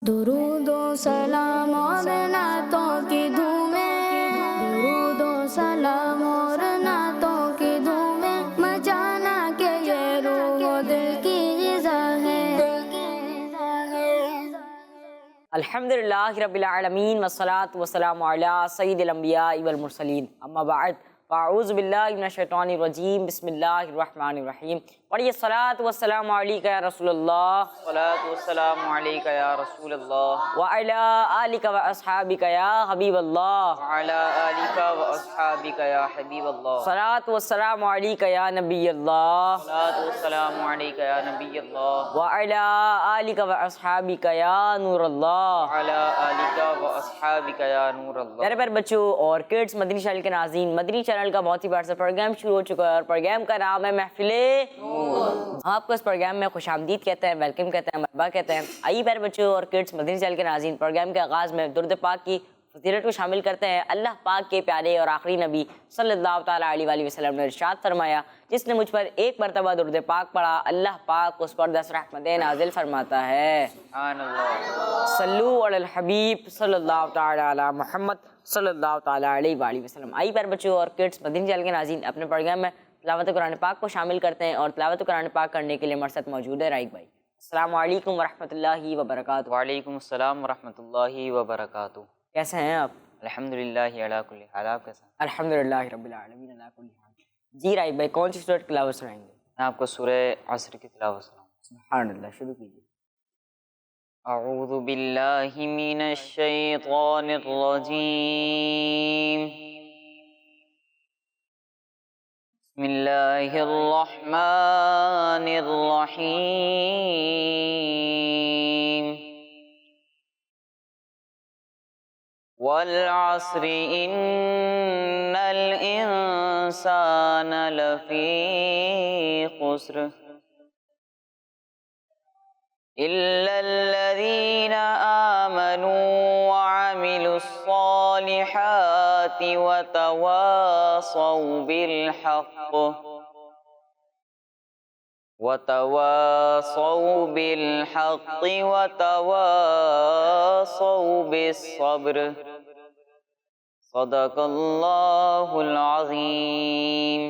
درود و سلام اور نعتوں کی دھومیں، درود و سلام اور نعتوں کی دھومیں، مچانا کہ یہ روح و دل کی غذا ہے۔ الحمدللہ رب العالمین والصلاة والسلام علی سید الانبیاء والمرسلین، اما بعد فاعوذ باللہ من الشیطان الرجیم، بسم اللہ الرحمن الرحیم۔ پڑھیے الصلاۃ والسلام علیکہ یا رسول اللہ، الصلاۃ والسلام علیکہ یا رسول اللہ، وعلی آلک واصحابک یا حبیب اللہ، وعلی آلک واصحابک یا حبیب اللہ، صلاۃ والسلام علیکہ یا نبی اللہ، الصلاۃ والسلام علیکہ یا نبی اللہ، وعلی آلک واصحابک یا نور اللہ، وعلی آلک واصحابک یا نور اللہ۔ پیارے پیارے بچوں اور کڈس، مدنی چینل کے ناظرین، مدنی چینل کا بہت ہی بڑا سا پروگرام شروع ہو چکا ہے اور پروگرام کا نام ہے محفل ہم آپ کو اس پروگرام میں خوش آمدید کہتے ہیں، ویلکم کہتے ہیں، مرحبا کہتے ہیں۔ آئیے پیارے بچوں اور کڈس، مدنی چینل کے ناظرین، پروگرام کے آغاز میں درود پاک کی فضیلت کو شامل کرتے ہیں۔ اللہ پاک کے پیارے اور آخری نبی صلی اللہ تعالیٰ علیہ وآلہ وسلم نے ارشاد فرمایا، جس نے مجھ پر ایک مرتبہ درود پاک پڑھا، اللہ پاک اس پر 10 رحمتیں نازل فرماتا ہے۔ سبحان اللہ۔ صلو علی الحبیب صلی اللہ تعالیٰ علی محمد صلی اللہ تعالیٰ علیہ وآلہ وسلم۔ آئیے پیارے بچوں اور کڈس، مدنی چینل کے ناظرین، اپنے پروگرام میں تلاوت قرآن پاک کو شامل کرتے ہیں اور تلاوت قرآن پاک کرنے کے لیے ہمارے ساتھ موجود ہے رائق بھائی۔ السلام علیکم ورحمۃ اللہ وبرکاتہ۔ وعلیکم السلام ورحمۃ اللہ وبرکاتہ۔ کیسے ہیں آپ؟ الحمدللہ علی کل حال، آپ کیسے ہیں؟ الحمدللہ رب العالمین علی کل حال۔ جی رائق بھائی، کون سی سورت کی تلاوت سنائیں گے؟ میں آپ کو سورہ عصر کی تلاوت سناؤں۔ سبحان اللہ، شروع کیجیے۔ اعوذ باللہ من الشیطان الرجیم، بسم اللہ الرحمن الرحیم، والعصر ان الانسان لفی خسر الا الذین آمنوا وعملوا الصالحات وتواصوا بالحق وتواصوا بالصبر، صدق اللہ العظیم۔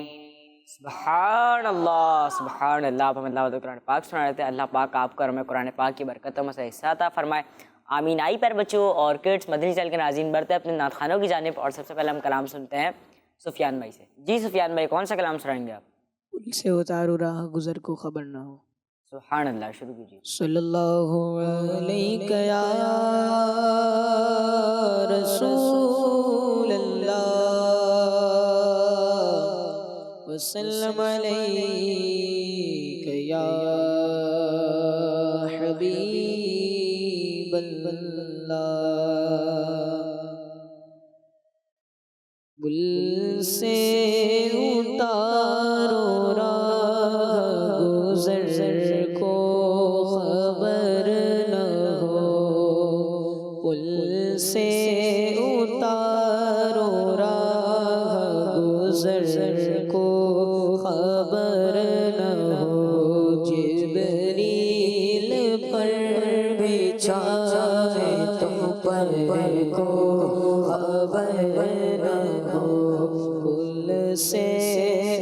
سبحان اللہ، سبحان اللہ۔ آپ ہمیں تلاوت قرآن پاک سنا رہے تھے، اللہ پاک آپ کو اور ہمیں قرآن پاک کی برکتوں میں سے حصہ عطا فرمائے، آمین۔ آئی پر بچوں اور کڈس، مدنی چینل کے ناظرین، بڑھتے ہیں اپنے نعت خوانوں کی جانب اور سب سے پہلے ہم کلام سنتے ہیں سفیان بھائی سے۔ جی سفیان بھائی، کون سا کلام سنائیں گے آپ؟ پل سے اتارو راہ گزر کو خبر نہ ہو۔ سبحان اللہ، شروع کیجیے۔ صلی اللہ علیہ یا رسول اللہ، وسلم علیہ یا حبیب اللہ۔ بل سے اتارو راہ گزر کو خبر نہ ہو، پل سے اتارو راہ گزر کو خبر نہ ہو، جبریل پر بچھائے تم پر کو خبر نہ ہو، پل سے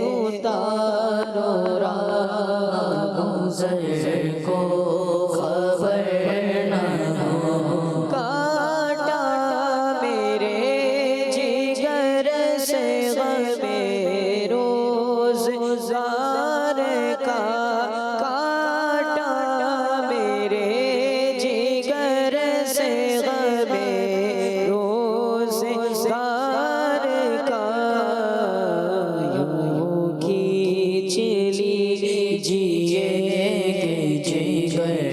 اتارو راہ گزر کو خبر نہ ہو، کاٹا میرے جگر سے غم روزگار کا، کاٹا میرے جگر سے غم روزگار کا، یوں کھینچ لیجیے کہ جگر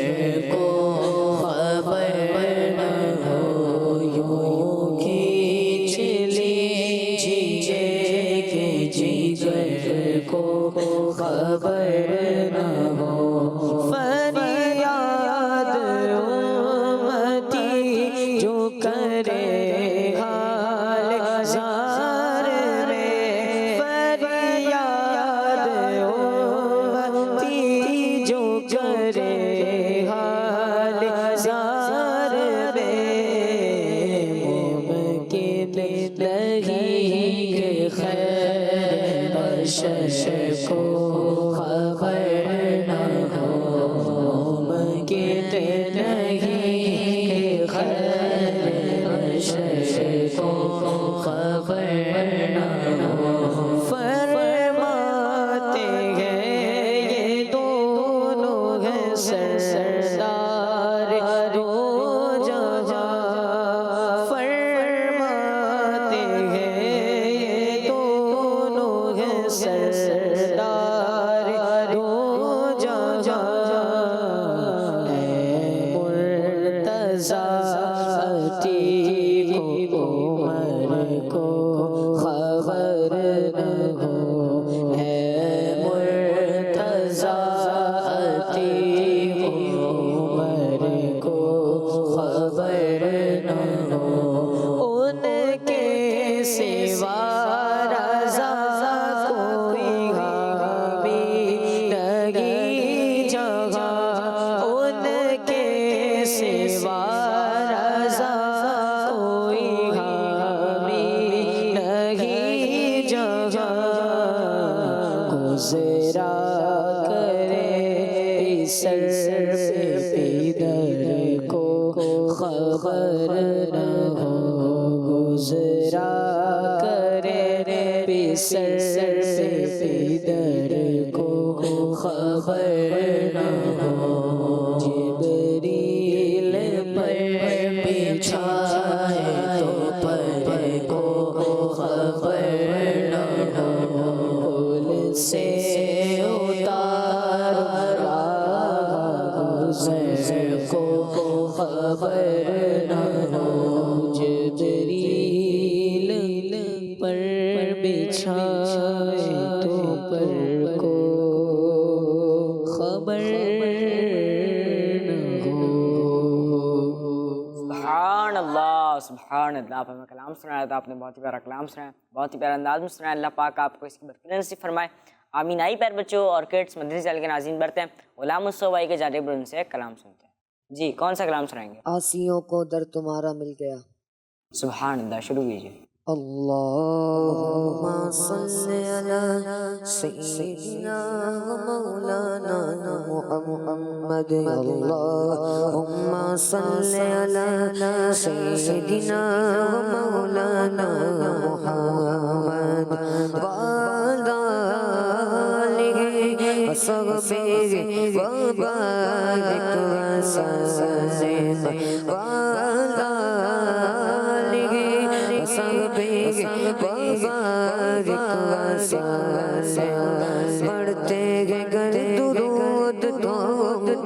محشر کو خبر نہ ہو ممکن نہیں خیر محشر کو خبر نہ ہو فرماتے ہیں یہ دونوں ہیں سردار دو جہاں فرماتے ہیں یہ دونوں ہیں سردار دو جہاں اے مرتضیٰ عتیق عمر کو خبر نہ ہو اے مرتضیٰ عتیق عمر کو خبر نہ ہو ان کے سوا رضا کوئی حامی نہیں جہاں ان کے سوا رضا کوئی حامی نہیں جہاں گزرا کرے سر پیدر کو خبر نہ ہو گزرا کرے سر پیدر کو خبر نہ ہو جبریل پر بچھائے تو پر کو خبر نہ ہو پھول سے اتار گزر کو خبر نہ ہو جبریل پر بچھائے تو پر کو خبر نہ ہو سبحان اللہ سبحان اللہ. آپ ہمیں کلام سنایا تھا, آپ نے بہت ہی پیارا کلام سنایا, بہت ہی پیارا انداز میں سنایا. اللہ پاک آپ کو اس کی برکت نصیب فرمائے, آمین. آئی پیر بچوں اور کڈس مدنی چینل کے ناظرین بڑھتے ہیں غلام مصطفیٰ بھائی کے جانب ان سے کلام سنتے ہیں. جی کون سا کلام سنائیں گے؟ آسیوں کو در تمہارا مل گیا. سبحان اللہ, شروع کیجیے. اللہم صلی علی سیدنا و مولانا محمد. اللہم صلی علی سیدنا و مولانا محمد وعلی آلہ وصحبہ وبارک وسلم وعلی آلہ وبارک وسلم. پڑھتے ہیں گر درود تو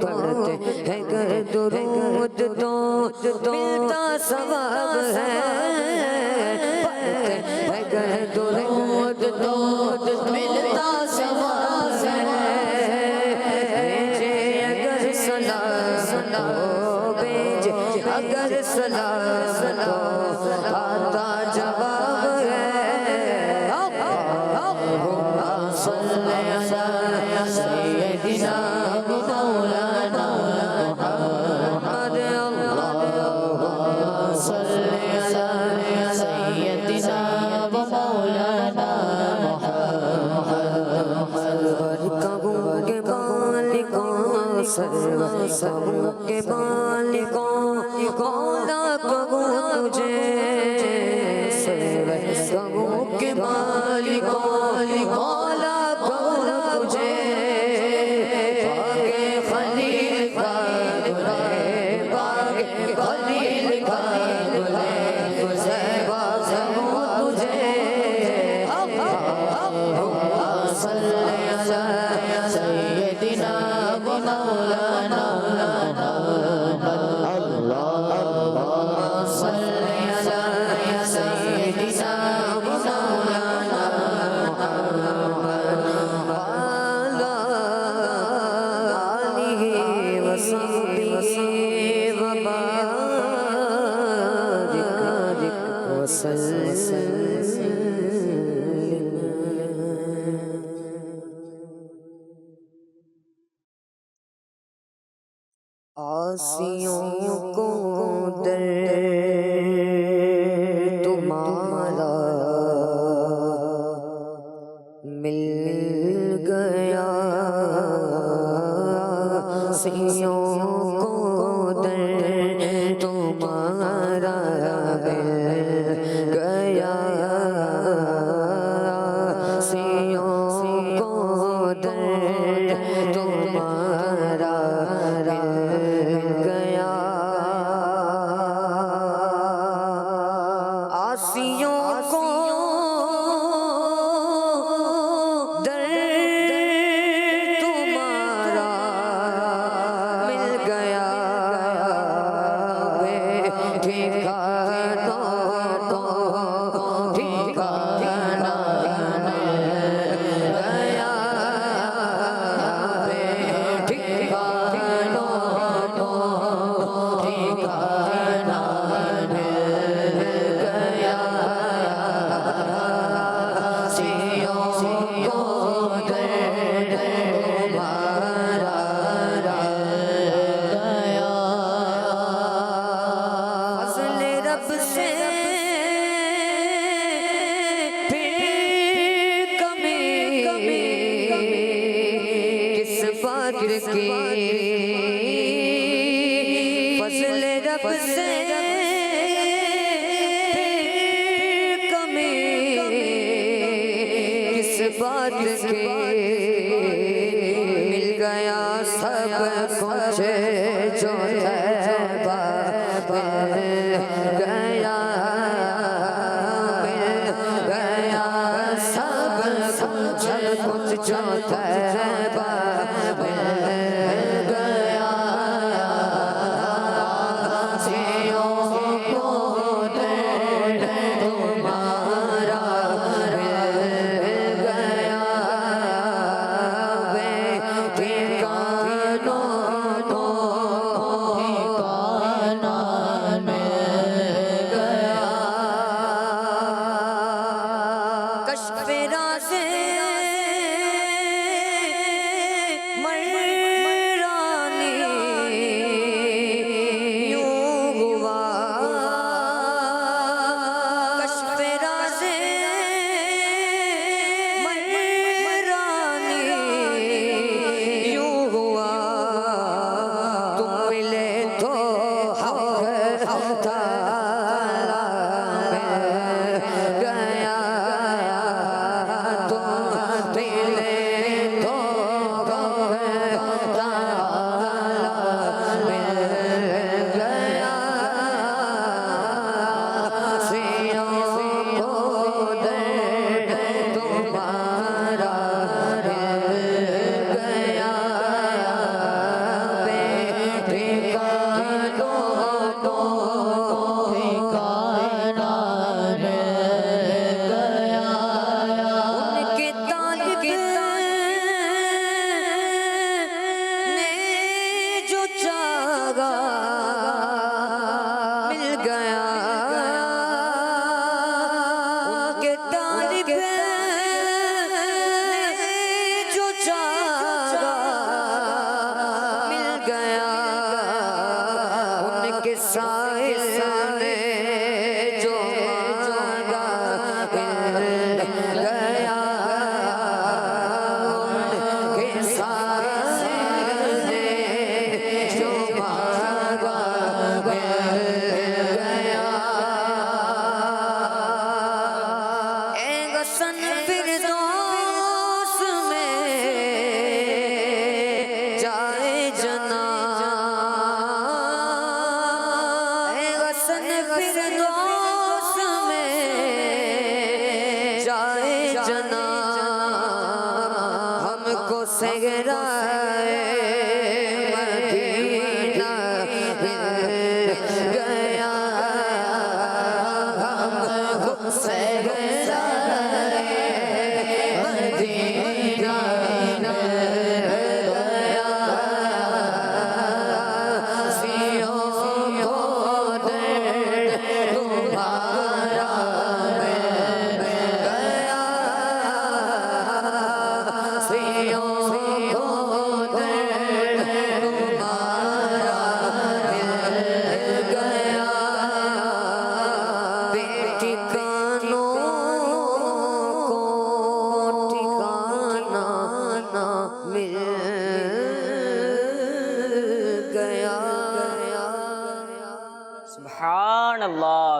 پڑھتے ہیں گر درود تو ملتا ثواب ہے. پڑھتے ہیں گر درود تو ملتا ثواب ہے. بھیجے اگر سلام تو بھیجے اگر سلام تو آتا جواب ہے. اللہم صلی علی سیدنا و مولانا محمد. اللہم صلی علی سیدنا و مولانا محمد. کہوں کے مالکوں سرور کہوں کے مالکوں مولا کہوں تجھے سرور کہوں کے مالکوں مولا کہوں تجھے. باغ خلیل کا گلے باغ خلیل کا گلے زیبا کہوں تجھے. اللہم صلی علی سیدنا و مولانا محمد. اللہم صلی علی سیدنا و مولانا محمد وعلی آلہ وصحبہ وبارک وسلم. آسیوں کو در تمہارا مل فضل رب سے کمی کس بات کی مل گیا سب کچھ جو طیبہ مل گیا سب کچھ جو طیبہ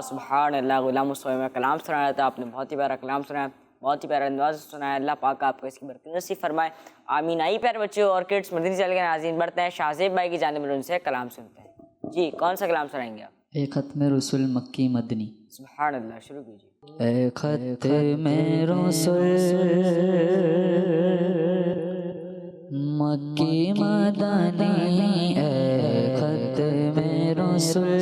سبحان اللہ غلام مصطفیٰ میں کلام سنایا تھا آپ نے، بہت ہی پیارا کلام سنایا، بہت ہی پیارا انداز سنایا. اللہ پاک آپ کو اس کی برکت نصیب فرمائے، آمین. آئی پیارے بچوں اور کڈس مدنی چینل کے ناظرین، بڑھتے ہیں شاہزیب بھائی کی جانب ان سے کلام سنتے ہیں. جی کون سا کلام سنائیں گے آپ؟ ایک ختم رسول مکی مدنی. سبحان اللہ، شروع کیجیے. اے ختم رسول مکی مدنی، اے ختم رسول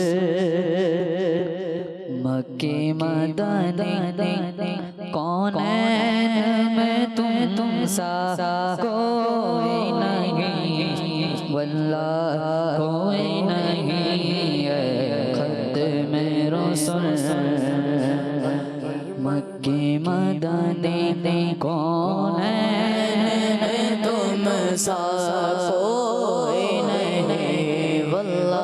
مکی مدنی کونین میں تم سا کوئی نہیں واللہ کوئی نہیں ہے ختم رسول مکی مدنی کونین میں تم سا کوئی نہیں واللہ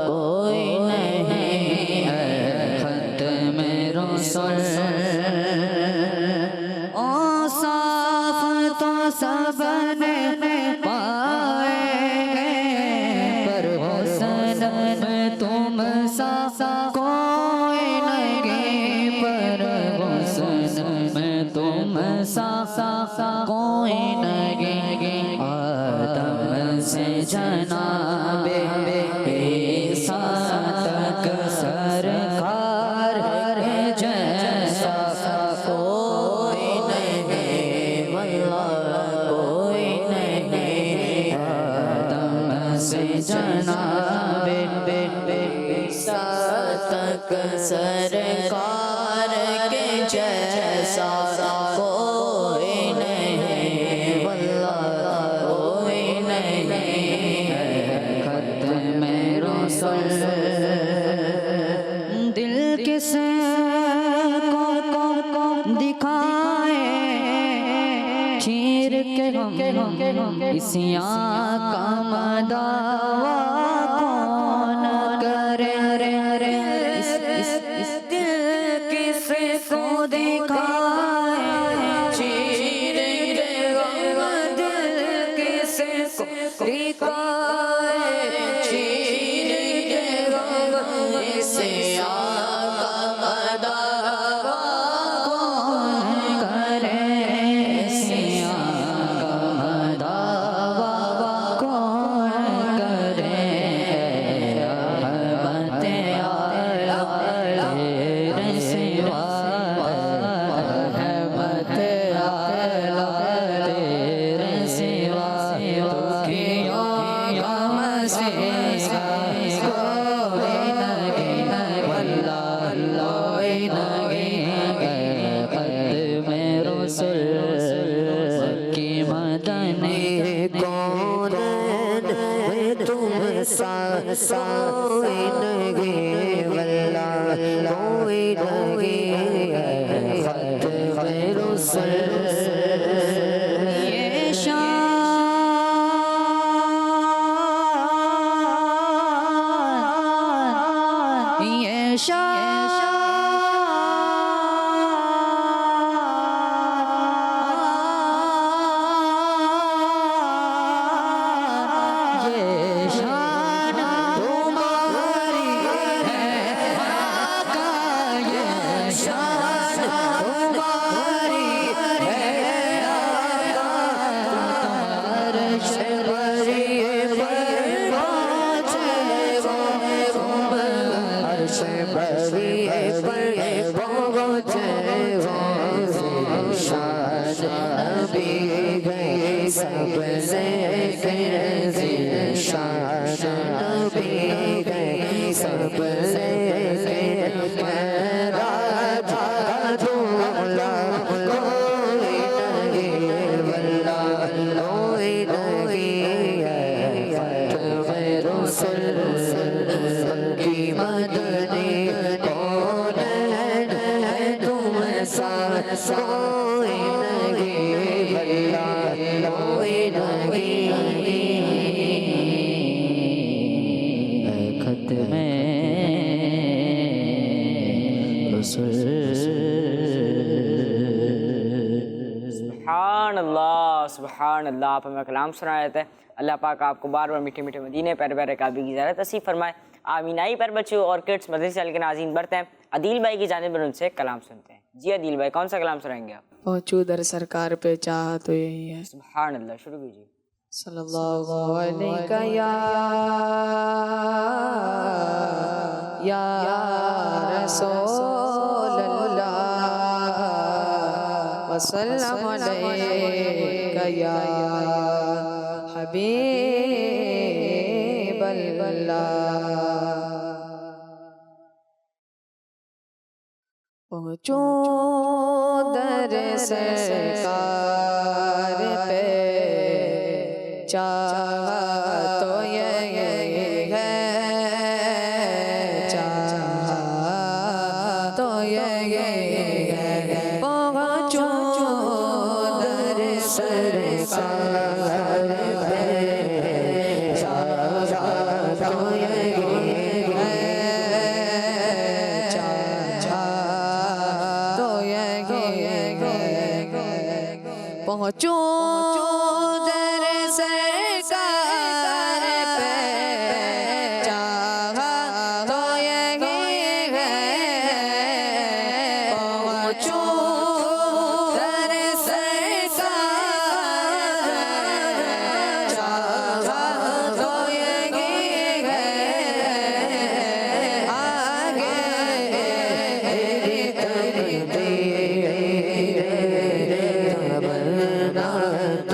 کوئی نہیں ہے ختم رسول اوصاف تو سب نے پائے پر حسن میں تم سا کوئی نہیں پر حسن میں تم سا کوئی نہیں آدم سے جناب عیسیٰ تک سرکار جیسا کوئی نہیں واللہ کوئی نہیں آدم سے جناب عیسیٰ تک سرکار کے جیسا کوئی نہیں واللہ کوئی نہیں ختم رسول دل کس کو دکھائے چیر کے ہم اسیاں کا مداوا کون کرے اس دل کس کو دکھائے چیر کے ہم دل کس کو دکھائے چیر کے ہم اسیاں کا مداوا کون کرے اسیاں کا مداوا کون کرے احمد اعلیٰ تیرے سوا احمد اعلیٰ تیرے سوا تو کیوں غم سے کوئی نہیں واللہ کوئی نہیں ختم رسول مکی مدنی کونین میں تم سا کوئی نہیں واللہ کوئی نہیں ختم رسول یہ شان یہ شان تمہاری ہے آقا یہ شان تمہاری ہے آقا عرش بری پر پہنچے وہ تم عرش بری پر پہنچے وہ شان نبی گئی سب سے شان نبی گئی سب سے میرا تھا دولا کوئی نہیں واللہ کوئی نہیں ختم رسول کی مدنی کونین ہے تم سا کوئی نہیں واللہ کوئی نہیں ختم رسول سبحان اللہ آپ ہمیں کلام سنا رہے تھے اللہ پاک آپ کو بار بار میٹھے میٹھے مدینے پیارے پیارے کعبے کی زیارت نصیب فرمائے آمین آئی پر بچوں اور کڈس مدنی چینل کے ناظرین بڑھتے ہیں عدیل بھائی کی جانب ان سے کلام سنتے ہیں جی عدیل بھائی کون سا کلام سنائیں گے آپ پہنچو در سرکار پہ چاہ تو یہی ہے سبحان اللہ شروع کیجیے صلی اللہ علیہ یا رسول اللہ وسلم علیہ یا حبیب اللہ پہنچوں در سرکار پہ چاہا تو یہ ہے چاہا تو یہ ہے پہنچوں در سرکار پہ چاہا تو یہ ہے چاہا تو یہ ہے پہنچوں در سرکار پہ چاہا تو یہ ہے پہنچوں در سرکار چاہا تو یہ ہے آگے تمنا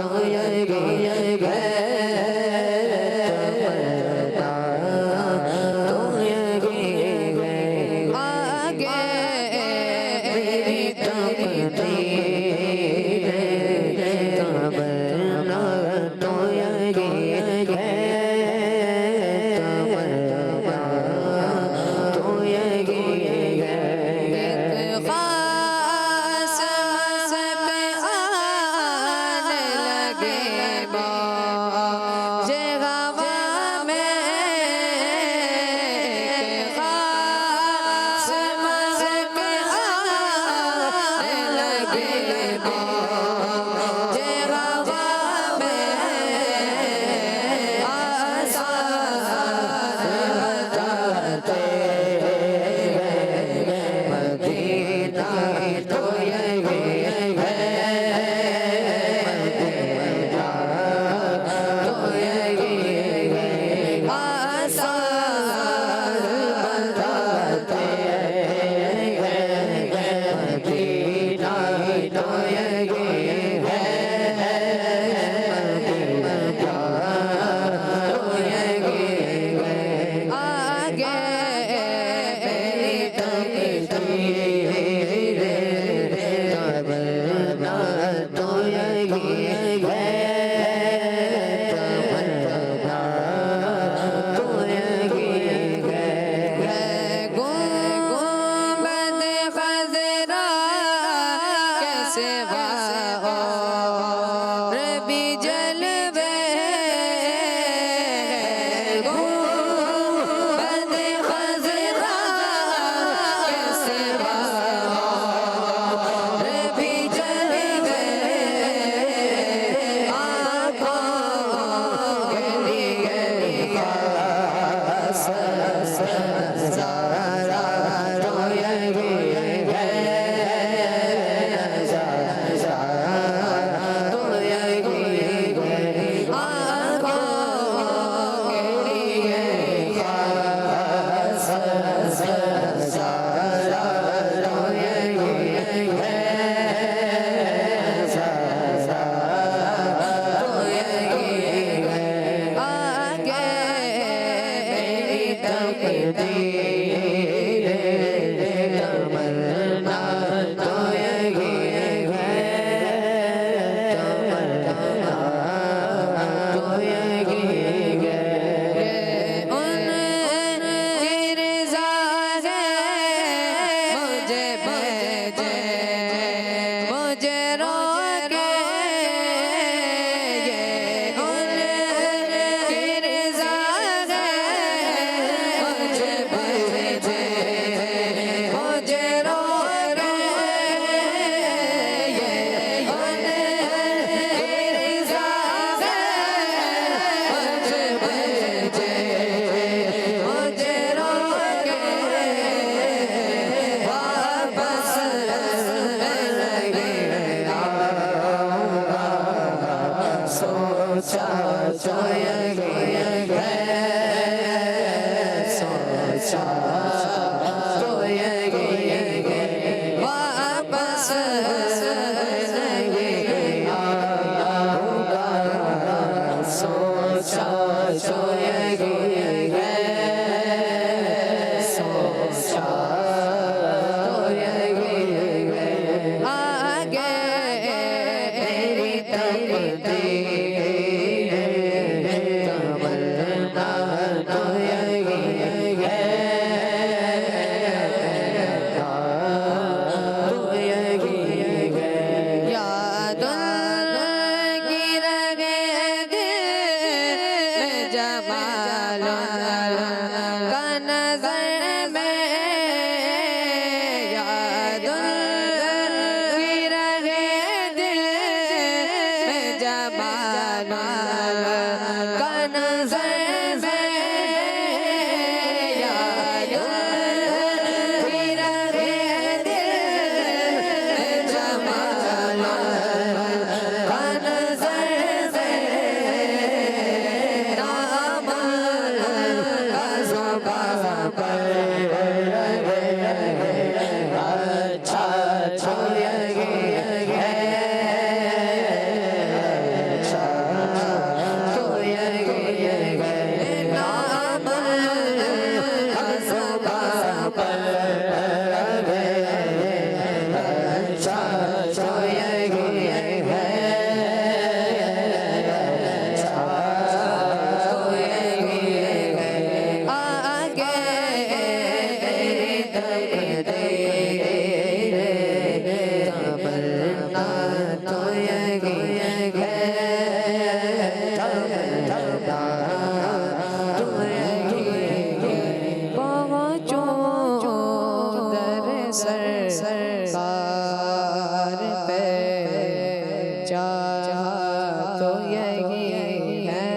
سرکار پہ چاہا تو یہی ہے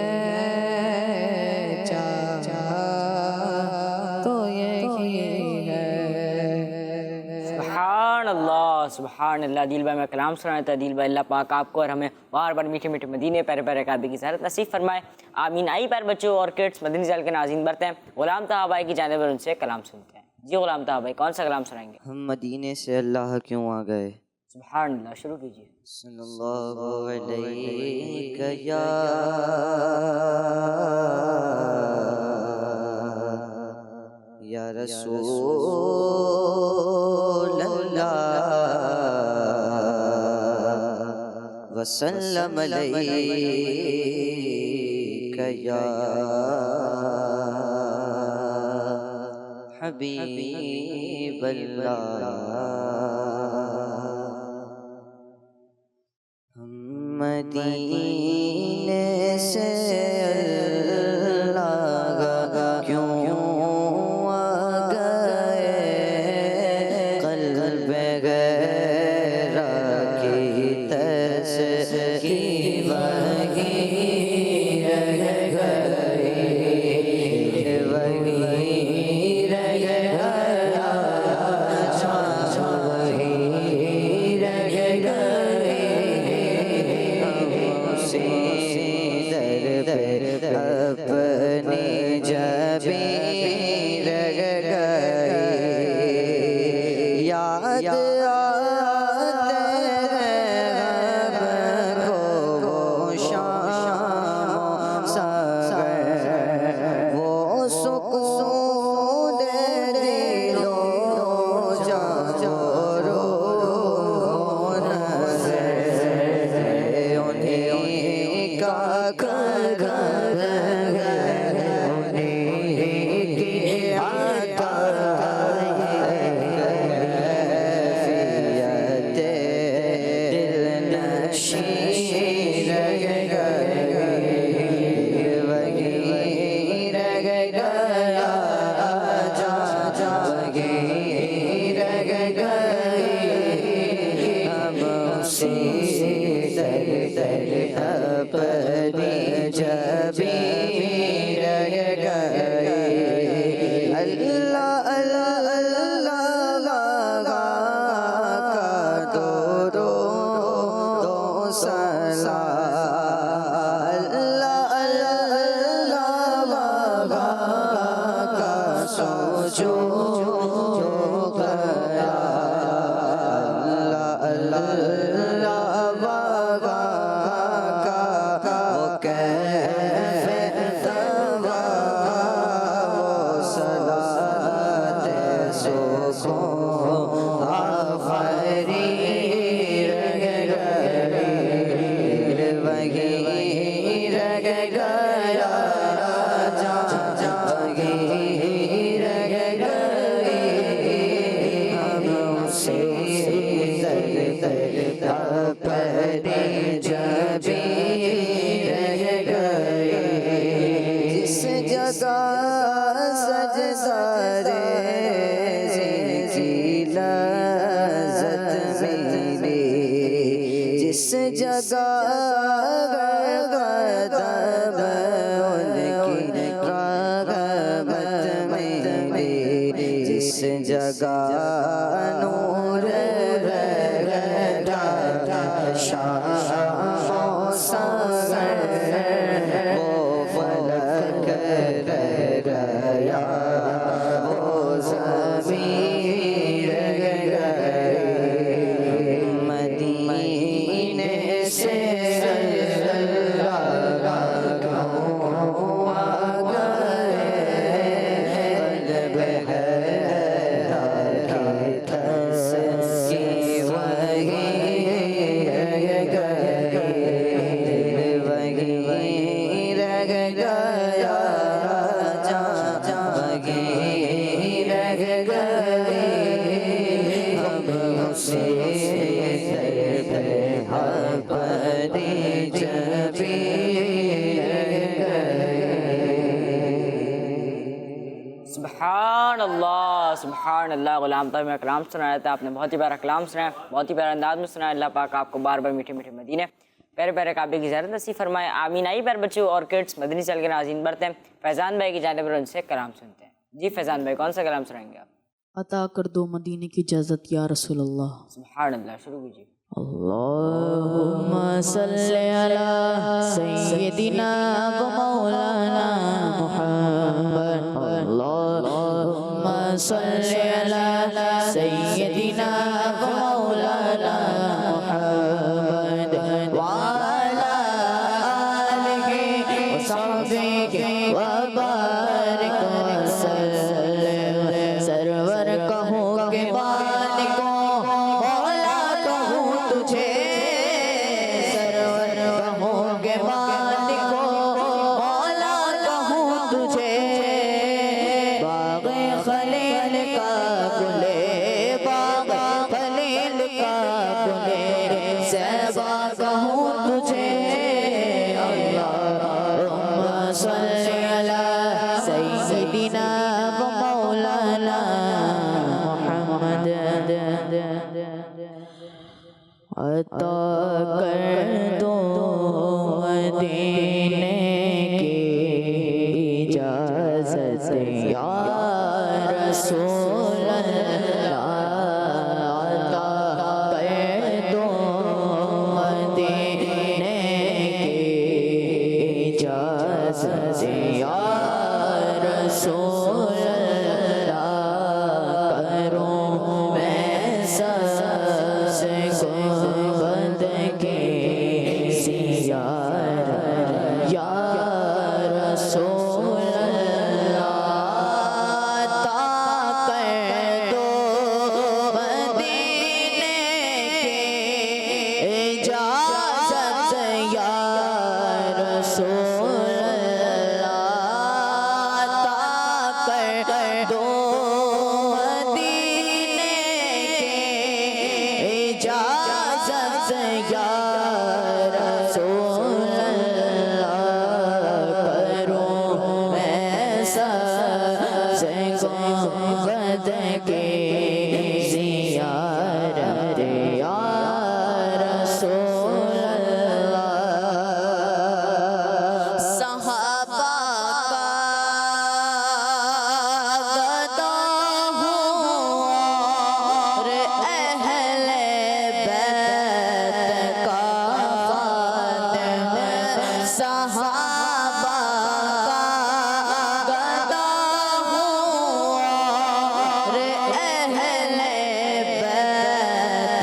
چاہا تو یہی ہے سبحان اللہ دل بھائی میں کلام سنایا تھا دل بھائی اللہ پاک آپ کو اور ہمیں بار بار میٹھے میٹھے مدینے پیارے پیارے کعبے کی زیارت نصیب فرمائے آمین آئی پیارے بچوں اور کڈس مدنی چینل کے ناظرین بڑھتے ہیں غلام طاہر بھائی کی جانب ان سے کلام سنتے ہیں جی غلام طاہر بھائی کون سا کلام سنائیں گے ہم مدینے سے اللہ کیوں آ گئے سبحان اللہ شروع کیجیے صلی اللہ علیہ یا رسول اللہ وسلم علیک یا حبیب اللہ ہم مدینے سے اللہ کیوں آ گئے قلب غیرہ کی تسکین وہی رہ گئی وہی رہ گیا وہی رہ گیا اپنی جبیں رہ گئے یاد آتے غم کو وہ شام سحر وہ سکون دے دلوں جان روح نظر انہیں کا گھر اپنی جبیں رہ گئے اللہ اللہ اللہ کا درود و سلام اللہ اللہ کا سجود گیا اللہ اللہ جس جگہ قدم ان کی رغبت میں جس جگہ نور رہتا شام و سحر وہ فلک رہ گیا وہ زمین رہ گئی مدینے سے اللہ کیوں آ گئے قلب ہے گئے ہم اسی در پہ اپنی جبیں سبحان اللہ غلام طاہر میں کلام سنایا تھا آپ نے، بہت ہی پیارا کلام سنایا، بہت ہی پیارا انداز میں سنایا. اللہ پاک آپ کو بار بار میٹھے میٹھے مدینے پیارے پیارے کعبے کی زیارت نصیب فرمائے، آمین. آئی پیارے بچوں اور کڈس مدنی چینل کے ناظرین بڑھتے ہیں فیضان بھائی کی جانب ان سے کلام سنتے ہیں. جی فیضان بھائی کون سا کلام سنائیں گے آپ؟ عطا کر دو مدینے کی اجازت یا رسول اللہ. سبحان اللہ، شروع کیجیے. اللہم صلی علی سیدنا و مولانا محمد. اللہم صلی علی سیدنا و مولانا محمد وعلی آلہ وصحبہ وبارک وسلم. سرور کہوں کہ مالکوں مولا کہوں تجھے، سرور کہوں کہ مالکوں مولا کہوں تجھے. باغ خلیل کا گلے، باغ خلیل کا گلے زیبا کہوں تجھے. اللہم صلی علی سیدنا و مولانا محمد. عطا کر دو مدینے کی اجازت یا رسول اللہ. عطا کر دو مدینے کی اجازت یا رسول اللہ. کروں میں سب سے گنبد کی زیارت یا رسول اللہ. عطا کر دو مدینے کی اجازت یا رسول اللہ. عطا کر دو مدینے کی اجازت یا رسول اللہ. کروں میں سب سے گنبد کی زیارت یا رسول اللہ. صحابہ کا گدا ہوں اور اہل بیت کا خادم. صحابہ کا گدا ہوں اور اہل بیت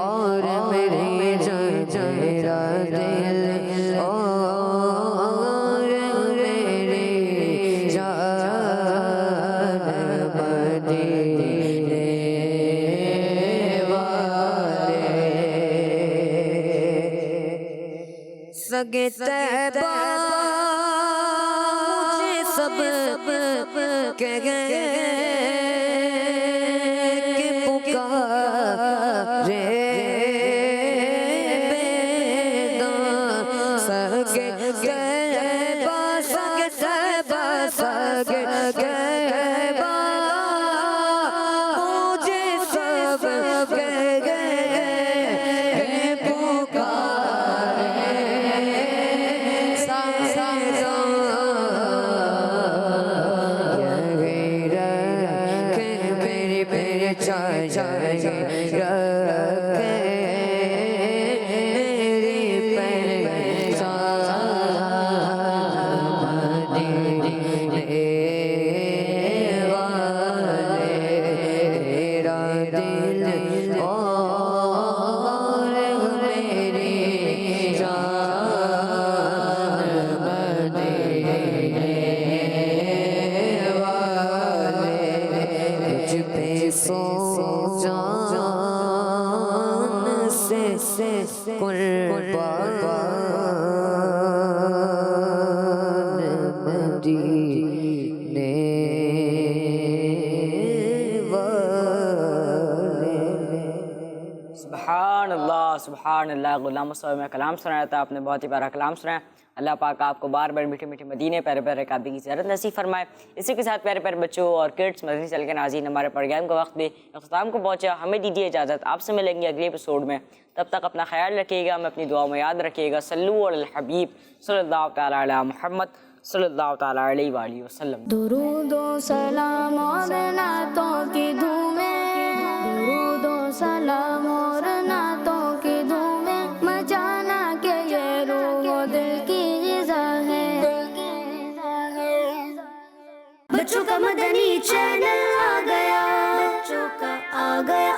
اور میری جان میرا دل اور میری جان مدینے والے سگے طیبہ مجھے سب کہہ گئے کہ پکارے بیدان سگے طیبہ سگے طیبہ سگے طیبہ مجھے سب کہہ گئے کہ پکارے سبحان اللہ غلام مصطفیٰ میں کلام سنایا تھا آپ نے، بہت ہی پیارا کلام سنایا. اللہ پاک آپ کو بار بار میٹھے میٹھے مدینے پیارے پیارے کعبے کی زیارت نصیب فرمائے. اسی کے ساتھ پیارے پیارے بچوں اور کڈس مدنی چینل کے ناظرین، ہمارے پروگرام کا وقت بھی اختتام کو پہنچا. ہمیں دیجیے اجازت، آپ سے ملیں گے اگلے ایپیسوڈ میں. تب تک اپنا خیال رکھیے گا، ہمیں اپنی دعاؤں میں یاد رکھیے گا. صلو علی الحبیب صلی اللہ تعالیٰ علی محمد صلی اللہ تعالیٰ علیہ وآلہ وسلم. درود و سلام اور نعتوں کی دھومیں، درود و سلام اور نعتوں کی دھومیں مچانا کہ یہ روح و دل کی غذا ہے. بچوں کا مدنی چینل آ گیا، بچوں کا آ گیا